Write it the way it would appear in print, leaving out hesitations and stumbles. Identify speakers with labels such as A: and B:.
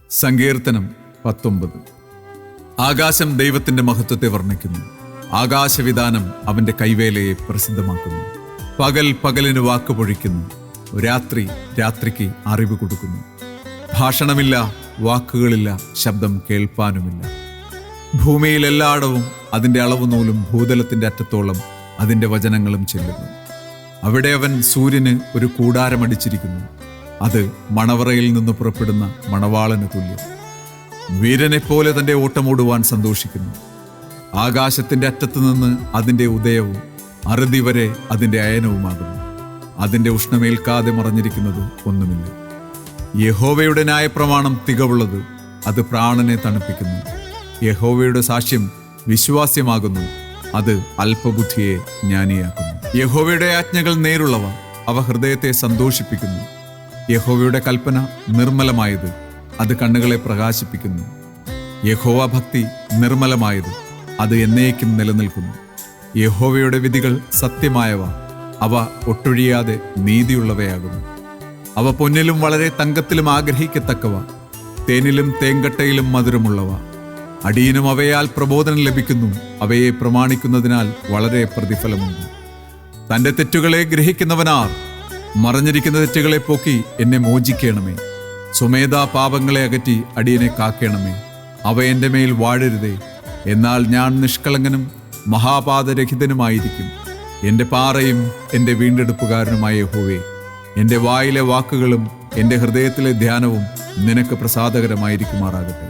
A: സങ്കീർത്തനം 19. ആകാശം ദൈവത്തിന്റെ മഹത്വത്തെ വർണ്ണിക്കുന്നു. ആകാശവിധാനം അവന്റെ കൈവേലയെ പ്രസിദ്ധമാക്കുന്നു. പകൽ പകലിന് വാക്ക് പൊഴിക്കുന്നു, രാത്രി രാത്രിക്ക് അറിവ് കൊടുക്കുന്നു. ഭാഷണമില്ല, വാക്കുകളില്ല, ശബ്ദം കേൾപ്പാനുമില്ല. ഭൂമിയിൽ എല്ലായിടവും അതിൻ്റെ അളവുനൂലും ഭൂതലത്തിന്റെ അറ്റത്തോളം അതിൻ്റെ വചനങ്ങളും ചെല്ലുന്നു. അവിടെ അവൻ സൂര്യന് ഒരു കൂടാരമടിച്ചിരിക്കുന്നു. അത് മണവറയിൽ നിന്ന് പുറപ്പെടുന്ന മണവാളന് തുല്യം. വീരനെപ്പോലെ തൻ്റെ ഓട്ടമോടുവാൻ സന്തോഷിക്കുന്നു. ആകാശത്തിന്റെ അറ്റത്തു നിന്ന് അതിൻ്റെ ഉദയവും അറുതി വരെ അതിൻ്റെ അയനവുമാകുന്നു. അതിൻ്റെ ഉഷ്ണമേൽക്കാതെ മറഞ്ഞിരിക്കുന്നത് ഒന്നുമില്ല. യഹോവയുടെ ന്യായപ്രമാണം തികവുള്ളത്, അത് പ്രാണനെ തണുപ്പിക്കുന്നു. യഹോവയുടെ സാക്ഷ്യം വിശ്വാസ്യമാകുന്നു, അത് അല്പബുദ്ധിയെ ജ്ഞാനിയാക്കുന്നു. യഹോവയുടെ ആജ്ഞകൾ നേരുള്ളവ, അവ ഹൃദയത്തെ സന്തോഷിപ്പിക്കുന്നു. യഹോവയുടെ കൽപ്പന നിർമ്മലമായത്, അത് കണ്ണുകളെ പ്രകാശിപ്പിക്കുന്നു. യഹോവ ഭക്തി നിർമ്മലമായത്, അത് എന്നേക്കും നിലനിൽക്കുന്നു. യഹോവയുടെ വിധികൾ സത്യമായവ, അവ ഒട്ടൊഴിയാതെ നീതിയുള്ളവയാകുന്നു. അവ പൊന്നിലും വളരെ തങ്കത്തിലും ആഗ്രഹിക്കത്തക്കവ, തേനിലും തേങ്കട്ടയിലും മധുരമുള്ളവ. അടിയനും അവയാൽ പ്രബോധനം ലഭിക്കുന്നു. അവയെ പ്രമാണിക്കുന്നതിനാൽ വളരെ പ്രതിഫലമുണ്ട്. തൻ്റെ തെറ്റുകളെ ഗ്രഹിക്കുന്നവനാർ? മറഞ്ഞിരിക്കുന്ന തെറ്റുകളെ പോക്കി എന്നെ മോചിക്കണമേ. സ്വമേധാ പാപങ്ങളെ അകറ്റി അടിയനെ കാക്കണമേ. അവ എൻ്റെ മേൽ വാഴരുതേ. എന്നാൽ ഞാൻ നിഷ്കളങ്കനും മഹാപാതരഹിതനുമായിരിക്കും. എൻ്റെ പാറയും എൻ്റെ വീണ്ടെടുപ്പുകാരനുമായ യഹോവേ, എൻ്റെ വായിലെ വാക്കുകളും എൻ്റെ ഹൃദയത്തിലെ ധ്യാനവും നിനക്ക് പ്രസാദകരമായിരിക്കുമാറാകട്ടെ.